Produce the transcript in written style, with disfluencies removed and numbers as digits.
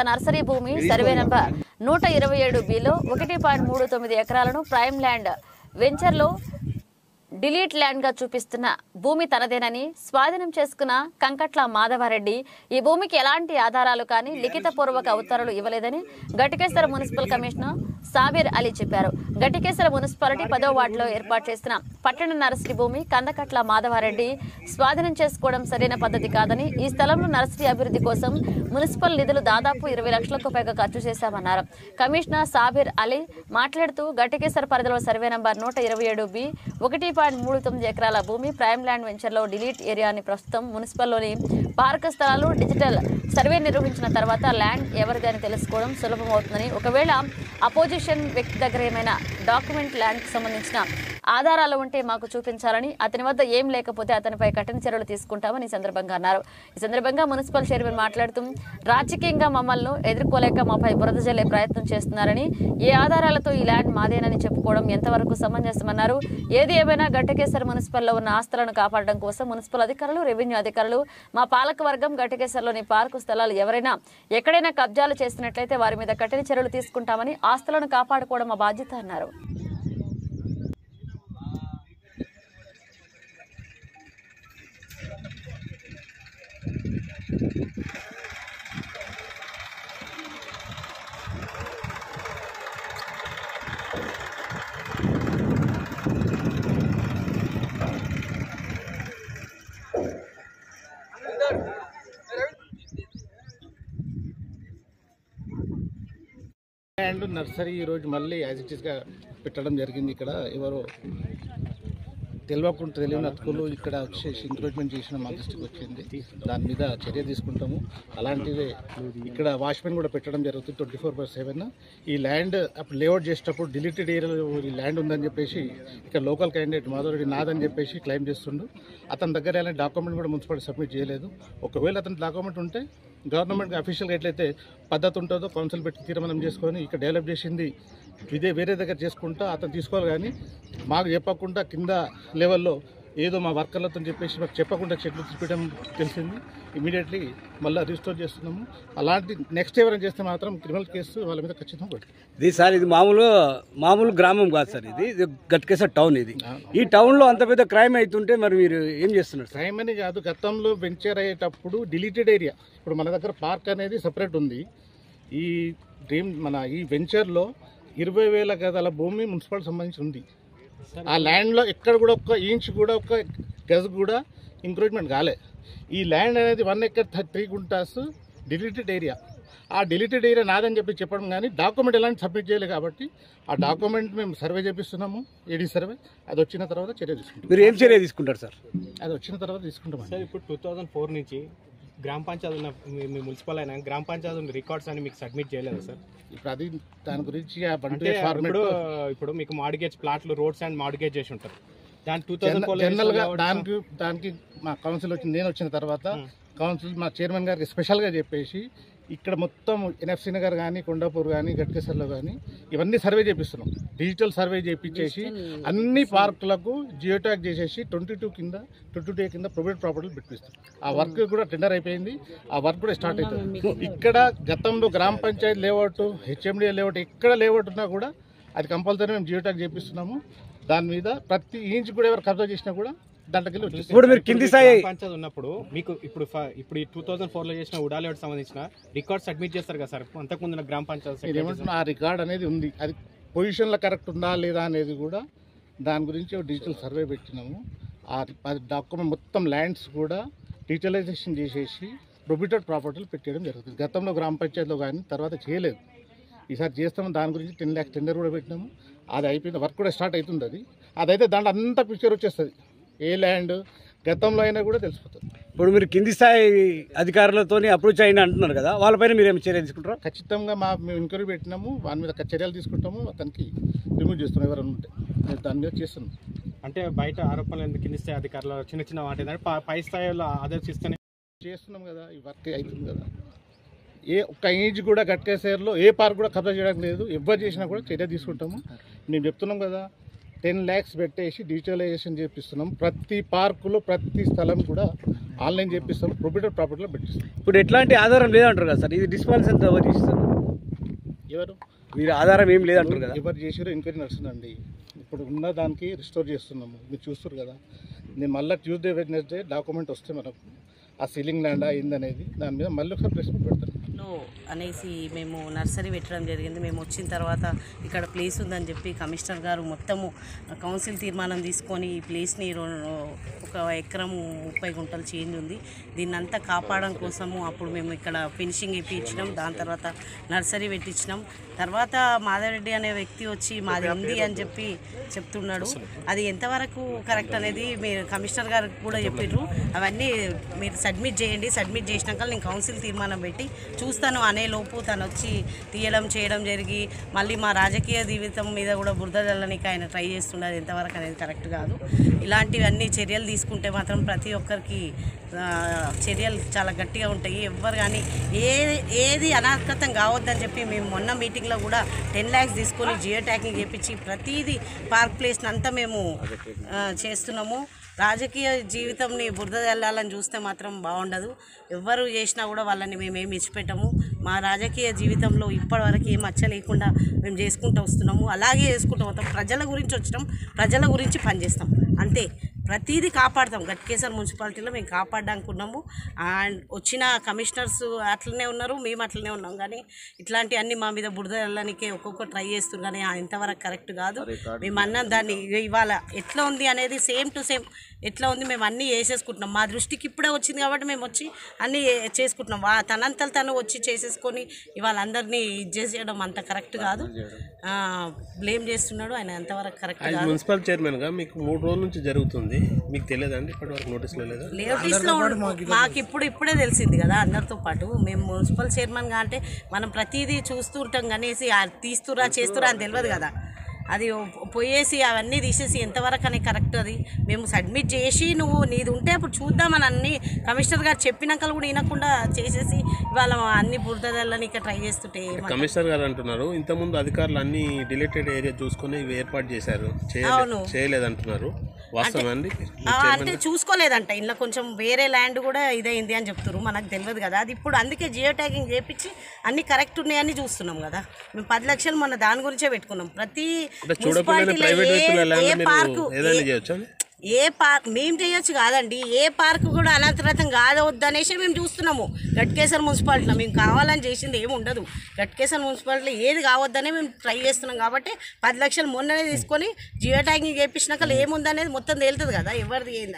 Nursery భూమి survey number 127B లో 1.39 ఎకరాలను ప్రైమ్ ల్యాండ్ వెంచర్లో డిలీట్ ల్యాండ్ గా చూపిస్తున్న భూమి తనదేనని స్వాధీనం చేసుకున్న కంకట్ల మాధవారెడ్డి ఈ భూమికి ఎలాంటి ఆధారాలు కానీ లిఖితపూర్వక ఉత్తర్వులు ఇవ్వలేదని గట్టికేసర మున్సిపల్ కమిషనర్ సాబీర్ అలీ చెప్పారు. గట్టికేసర మున్సిపాలిటీ 10వ వార్డులో ఏర్పాటు చేసిన పట్టణ నర్సరీ భూమి కందకట్ల మాధవారెడ్డి స్వాధీనం చేసుకోవడం సరైన పద్ధతి కాదని, ఈ స్థలంలో నర్సరీ అభివృద్ధి కోసం మున్సిపల్ నిధులు దాదాపు 20 లక్షలకు పైగా ఖర్చు చేశామన్నారు. కమిషనర్ సాబీర్ అలీ మాట్లాడుతూ గట్టికేసర పరిధిలో సర్వే నంబర్ 127B 1.39 ఎకరాల భూమి ప్రైమ్ ల్యాండ్ వెంచర్లో డిలీట్ ఏరియాని ప్రస్తుతం మున్సిపల్లోని పార్క్ స్థలాలు డిజిటల్ సర్వే నిర్వహించిన తర్వాత ల్యాండ్ ఎవరిదని తెలుసుకోవడం సులభమవుతుందని, ఒకవేళ అపోజిషన్ వ్యక్తి దగ్గర ఏమైనా డాక్యుమెంట్ ల్యాండ్కి సంబంధించిన ఆధారాలు ఉంటే మాకు చూపించాలని, అతని వద్ద ఏం లేకపోతే అతనిపై కఠిన చర్యలు తీసుకుంటామని ఈ సందర్భంగా అన్నారు. ఈ సందర్భంగా మున్సిపల్ చైర్మన్ మాట్లాడుతూ రాజకీయంగా మమ్మల్ని ఎదుర్కోలేక మాపై బురద జల్లే ప్రయత్నం చేస్తున్నారని, ఏ ఆధారాలతో ఈ ల్యాండ్ మాదేనని చెప్పుకోవడం ఎంతవరకు సమంజసమన్నారు. ఏది ఏమైనా గట్టికేసర మున్సిపల్లో ఉన్న ఆస్తులను కాపాడడం కోసం మున్సిపల్ అధికారులు, రెవెన్యూ అధికారులు, మా పాలక వర్గం గట్టికేసరలోని పార్కు స్థలాలు ఎవరైనా ఎక్కడైనా కబ్జాలు చేసినట్లయితే వారి మీద కఠిన చర్యలు తీసుకుంటామని, ఆస్తులను కాపాడుకోవడం మా బాధ్యత అన్నారు. అండ్ నర్సరీ ఈరోజు మళ్ళీ యాజ్ ఇట్ ఈస్గా పెట్టడం జరిగింది. ఇక్కడ ఎవరో తెలియని అతుకులు ఇక్కడ వచ్చేసి ఎంక్రోచ్మెంట్ చేసిన మా దృష్టికి వచ్చింది. దాని మీద చర్య తీసుకుంటాము. అలాంటిదే ఇక్కడ వాచ్మెన్ కూడా పెట్టడం జరుగుతుంది 24/7. ఈ ల్యాండ్ అప్పుడు లేఅవుట్ చేసేటప్పుడు డిలీటెడ్ ఏరియాలో ఈ ల్యాండ్ ఉందని చెప్పేసి ఇక్కడ లోకల్ క్యాండిడేట్ మాధవరెడ్డి నాదని చెప్పేసి క్లెయిమ్ చేస్తుండు. అతని దగ్గర అలాంటి డాక్యుమెంట్ కూడా మున్సిపాలిటీ సబ్మిట్ చేయలేదు. ఒకవేళ అతని డాక్యుమెంట్ ఉంటే గవర్నమెంట్ అఫీషియల్గా ఎట్లయితే పద్ధతి ఉంటుందో కౌన్సిల్ పెట్టి తీర్మానం చేసుకొని ఇక్కడ డెవలప్ చేసింది వేరే దగ్గర చేసుకుంటా అతను తీసుకోవాలి. కానీ మాకు చెప్పకుండా కింద లెవెల్లో ఏదో మా వర్కర్లతో చెప్పేసి మాకు చెప్పకుండా చెట్లు తీసుకోవడం తెలిసింది. ఇమీడియట్లీ మళ్ళీ రిస్టోర్ చేస్తున్నాము. అలాంటి నెక్స్ట్ ఎవరైనా చేస్తే మాత్రం క్రిమినల్ కేసు వాళ్ళ మీద ఖచ్చితంగా పడుతుంది. ఇది సార్ ఇది మామూలు గ్రామం కాదు సార్, ఇది గట్కేసర్ టౌన్. ఇది ఈ టౌన్లో అంత పెద్ద క్రైమ్ అవుతుంటే మరి మీరు ఏం చేస్తున్నారు? క్రైమ్ అని కాదు, గతంలో వెంచర్ అయ్యేటప్పుడు డిలీటెడ్ ఏరియా. ఇప్పుడు మన దగ్గర పార్క్ అనేది సపరేట్ ఉంది. ఈ ఈ వెంచర్లో 20,000 గజాల భూమి మున్సిపాలిటీ సంబంధించి ఉంది. ఆ ల్యాండ్లో ఎక్కడ కూడా ఒక్క ఇంచ్ కూడా ఒక్క గజ కూడా ఎంక్రోచ్మెంట్ కాలే. ఈ ల్యాండ్ అనేది 1 ఎకర్ 3 గుంటాస్ డిలీటెడ్ ఏరియా. ఆ డిలీటెడ్ ఏరియా నాదని చెప్పడం కానీ డాక్యుమెంట్ ఎలాంటి సబ్మిట్ చేయలేదు. కాబట్టి ఆ డాక్యుమెంట్ మేము సర్వే చేపిస్తున్నాము, ఏడీ సర్వే. అది వచ్చిన తర్వాత చర్య తీసుకుంటాం. మీరు ఏం చర్య తీసుకుంటారు సార్? అది వచ్చిన తర్వాత తీసుకుంటాం సార్. ఇప్పుడు 2004 నుంచి గ్రామ పంచాయతీ ఉన్న మీ మున్సిపల్ అయినా గ్రామ పంచాయతీ రికార్డ్స్ అని మీకు సబ్మిట్ చేయలేదు సార్? ఇప్పుడు అది దాని గురించి ఇప్పుడు మీకు మార్గేజ్ ప్లాట్లు రోడ్స్ అండ్ మార్గేజ్ చేసి ఉంటారు. జనరల్గా దానికి మా కౌన్సిల్ వచ్చింది. నేను వచ్చిన తర్వాత కౌన్సిల్ మా చైర్మన్ గారికి స్పెషల్గా చెప్పేసి ఇక్కడ మొత్తం ఎన్ఎఫ్సి నగర్ కానీ, కొండాపూర్ కానీ, గట్కేసర్లో కానీ ఇవన్నీ సర్వే చేపిస్తున్నాం. డిజిటల్ సర్వే చేయించేసి అన్ని పార్కులకు జియో ట్యాగ్ చేసేసి 22 కింద ప్రైవేట్ ప్రాపర్టీలు పెట్టిస్తాం. ఆ వర్క్ కూడా టెండర్ అయిపోయింది. ఆ వర్క్ కూడా స్టార్ట్ అవుతుంది. ఇక్కడ గతంలో గ్రామ పంచాయతీ లేఅవుట్, హెచ్ఎండిఏ లేఅవుట్ ఎక్కడ లేఅవుట్ ఉన్నా కూడా అది కంపల్సరీ మేము జియో ట్యాగ్ చేపిస్తున్నాము. దాని మీద ప్రతి ఇంచ్ కూడా ఎవరు కబ్జా చేసినా కూడా దాంట్లోకి ఇప్పుడు మీరు కింది స్థాయి పంచాయతీ ఉన్నప్పుడు మీకు ఇప్పుడు ఈ 2004లో చేసిన ఉడాలేట్ సంబంధించిన రికార్డ్ సబ్మిట్ చేస్తారు కదా సార్? అంతకుముందు గ్రామ పంచాయతీ ఆ రికార్డ్ అనేది ఉంది. అది పొజిషన్లో కరెక్ట్ ఉందా లేదా అనేది కూడా దాని గురించి డిజిటల్ సర్వే పెట్టినాము. ఆ డాక్యుమెంట్ మొత్తం ల్యాండ్స్ కూడా డిజిటలైజేషన్ చేసేసి ప్రొబిటెడ్ ప్రాపర్టీలు పెట్టేయడం జరుగుతుంది. గతంలో గ్రామ పంచాయతీలో కానీ తర్వాత చేయలేదు. ఈసారి చేస్తాము. దాని గురించి 10 lakhs టెండర్ కూడా పెట్టినాము. అది అయిపోయింది. వర్క్ కూడా స్టార్ట్ అవుతుంది. అదైతే దాంట్లో అంతా పిక్చర్ వచ్చేస్తుంది. ఏ ల్యాండ్ గతంలో అయినా కూడా తెలిసిపోతుంది. ఇప్పుడు మీరు కింది స్థాయి అధికారులతో అప్రోచ్ అయినా అంటున్నారు కదా, వాళ్ళపైన మీరు ఏమి చర్య తీసుకుంటారా? ఖచ్చితంగా మేము ఎంక్వైరీ పెట్టినాము. వాని మీద చర్యలు తీసుకుంటాము. అతనికి రిమూవ్ చేస్తున్నాం ఎవరైనా ఉంటే. దాని మీద చేస్తున్నాం. అంటే బయట ఆరోపణలు కింది స్థాయి అధికారులు చిన్న వాటి పై స్థాయిలో ఆదేశిస్తూనే చేస్తున్నాం కదా. ఈ వర్క్ అవుతుంది కదా. ఏ ఒక్క ఇంచ్ కూడా గట్కేసర్లో ఏ పార్క్ కూడా కబ్జా చేయడం లేదు. ఎవరు చేసినా కూడా చర్య తీసుకుంటాము. మేము చెప్తున్నాం కదా, 10 lakhs పెట్టేసి డిజిటలైజేషన్ చేపిస్తున్నాం. ప్రతి పార్కులో ప్రతి స్థలం కూడా ఆన్లైన్ చేపిస్తాం, ప్రొప్రైటర్ ప్రాపర్టీలో పెట్టిస్తాం. ఇప్పుడు ఎట్లాంటి ఆధారం లేదంటారు కదా సార్, ఇది డిస్పాన్స్ ఎంత ఎవరు చేస్తారు? ఎవరు మీరు ఆధారం ఏం లేదంటారు కదా? ఎవరు చేసారో ఎంక్వైరీ నడుస్తుందండి. ఇప్పుడు ఉన్న దానికి రిస్టోర్ చేస్తున్నాము, మీరు చూస్తారు కదా. నేను మళ్ళీ ట్యూస్డే వెడ్నెస్డే డాక్యుమెంట్ వస్తే మనకు ఆ సీలింగ్ ల్యాండ్ అయిందనేది దాని మీద మళ్ళీ ఒకసారి ప్రెస్ మీట్ పెడతాను అనేసి మేము నర్సరీ పెట్టడం జరిగింది. మేము వచ్చిన తర్వాత ఇక్కడ ప్లేస్ ఉందని చెప్పి కమిషనర్ గారు మొత్తము కౌన్సిల్ తీర్మానం తీసుకొని ఈ ప్లేస్ని 1 ఎకరం 30 గుంటలు చేంజ్ ఉంది, దీన్నంతా కాపాడడం కోసము అప్పుడు మేము ఇక్కడ ఫినిషింగ్ ఇప్పించినాం. దాని తర్వాత నర్సరీ పెట్టించినాం. తర్వాత మాధవరెడ్డి అనే వ్యక్తి వచ్చి మాది ఉంది అని చెప్పి చెప్తున్నాడు. అది ఎంతవరకు కరెక్ట్ అనేది మీరు కమిషనర్ గారు కూడా చెప్పారు. అవన్నీ మీరు సబ్మిట్ చేయండి, సబ్మిట్ చేసినాక నేను కౌన్సిల్ తీర్మానం పెట్టి చూస్తాను అనేలోపు తను వచ్చి తీయడం చేయడం జరిగి మళ్ళీ మా రాజకీయ జీవితం మీద కూడా బురద జల్లనికి ఆయన ట్రై చేస్తుండే. అది ఎంతవరకు అనేది కరెక్ట్ కాదు. ఇలాంటివన్నీ చర్యలు తీసుకుంటే మాత్రం ప్రతి ఒక్కరికి చర్యలు చాలా గట్టిగా ఉంటాయి. ఎవ్వరు కానీ ఏది అనాకృతం కావద్దని చెప్పి మేము మొన్న మీటింగ్లో కూడా 10 lakhs తీసుకొని జియో ట్యాగింగ్ చేయించి ప్రతిదీ పార్క్ ప్లేస్ని అంతా మేము చేస్తున్నాము. రాజకీయ జీవితంని బురద జల్లాలని చూస్తే మాత్రం బాగుండదు. ఎవ్వరు చేసినా కూడా వాళ్ళని మేమేమి ఇచ్చిపెట్టము. మా రాజకీయ జీవితంలో ఇప్పటివరకు ఏం మచ్చ లేకుండా మేము చేసుకుంటూ వస్తున్నాము. అలాగే చేసుకుంటూ పోతాం. ప్రజల గురించి వచ్చినాం, ప్రజల గురించి పనిచేస్తాం అంతే. ప్రతిదీ కాపాడతాం. గట్కేసర్ మున్సిపాలిటీలో మేము కాపాడడానికి ఉన్నాము. అండ్ వచ్చిన కమిషనర్స్ అట్లనే ఉన్నారు, మేము అట్లనే ఉన్నాం. కానీ ఇట్లాంటి అన్ని మా మీద బురద వెళ్ళడానికే ఒక్కొక్క ట్రై చేస్తున్నారు. కానీ ఎంతవరకు కరెక్ట్ కాదు. మేము అన్న దాన్ని ఇవాళ ఎట్లా ఉంది అనేది సేమ్ టు సేమ్ ఎట్లా ఉంది మేము అన్నీ వేసేసుకుంటున్నాం. మా దృష్టికి ఇప్పుడే వచ్చింది కాబట్టి మేము వచ్చి అన్నీ చేసుకుంటున్నాం. తనంతలు తను వచ్చి చేసేసుకొని ఇవాళ అందరినీ ఇది చేసేయడం అంత కరెక్ట్ కాదు. బ్లేమ్ చేస్తున్నాడు ఆయన, ఎంతవరకు కరెక్ట్ కాదు. మున్సిపల్ చైర్మన్గా మీకు 3 రోజుల నుంచి జరుగుతుంది, మీకు తెలియదండి? ఇప్పటివరకు నోటీసులు లేదా? నోటీస్లో మాకు ఇప్పుడే తెలిసింది కదా అందరితో పాటు. మేము మున్సిపల్ చైర్మన్గా అంటే మనం ప్రతిదీ చూస్తూ ఉంటాం కనేసి తీస్తురా చేస్తురా అని తెలియదు కదా. అది పోయేసి అవన్నీ తీసేసి ఎంతవరకు అని కరెక్ట్. అది మేము సబ్మిట్ చేసి నువ్వు నీది ఉంటే అప్పుడు చూద్దామని అన్ని కమిషనర్ గారు చెప్పినాక కూడా వినకుండా చేసేసి ఇవాళ అన్ని బురదలని ఇక్కడ ట్రై చేస్తుంటే కమిషనర్ గారు అంటున్నారు ఇంతకుముందు అధికారులు అన్ని డిలీటెడ్ ఏరియా చూసుకొని ఇవి ఏర్పాటు చేశారు, చేయలేదంటున్నారు. వాస్తవాన్ని అంటే చూసుకోలేదంట. ఇలా కొంచెం వేరే ల్యాండ్ కూడా ఇదైంది అని చెప్తారు, మనకు తెలియదు కదా. అది ఇప్పుడు అందుకే జియో ట్యాగింగ్ చేయించి అన్ని కరెక్ట్ ఉన్నాయని చూస్తున్నాం కదా. మేము 10 లక్షలు మన దాని గురించే పెట్టుకున్నాం. ప్రతి మున్సిపాలిటీలో ఏ పార్క్ మేము చేయొచ్చు కాదండి, ఏ పార్క్ కూడా అనంతరతం కాదవద్దు అనేసి మేము చూస్తున్నాము. గట్కేసర్ మున్సిపాలిటీలో మేము కావాలని చేసింది ఏమి ఉండదు. గట్కేసర్ మున్సిపాలిటీలో ఏది కావద్దనే మేము ట్రై చేస్తున్నాం. కాబట్టి 10 లక్షలు మొన్ననే తీసుకొని జియో ట్యాగింగ్ చేయించినాక ఏముందనేది మొత్తం తేలుతుంది కదా ఎవరిది ఏంది.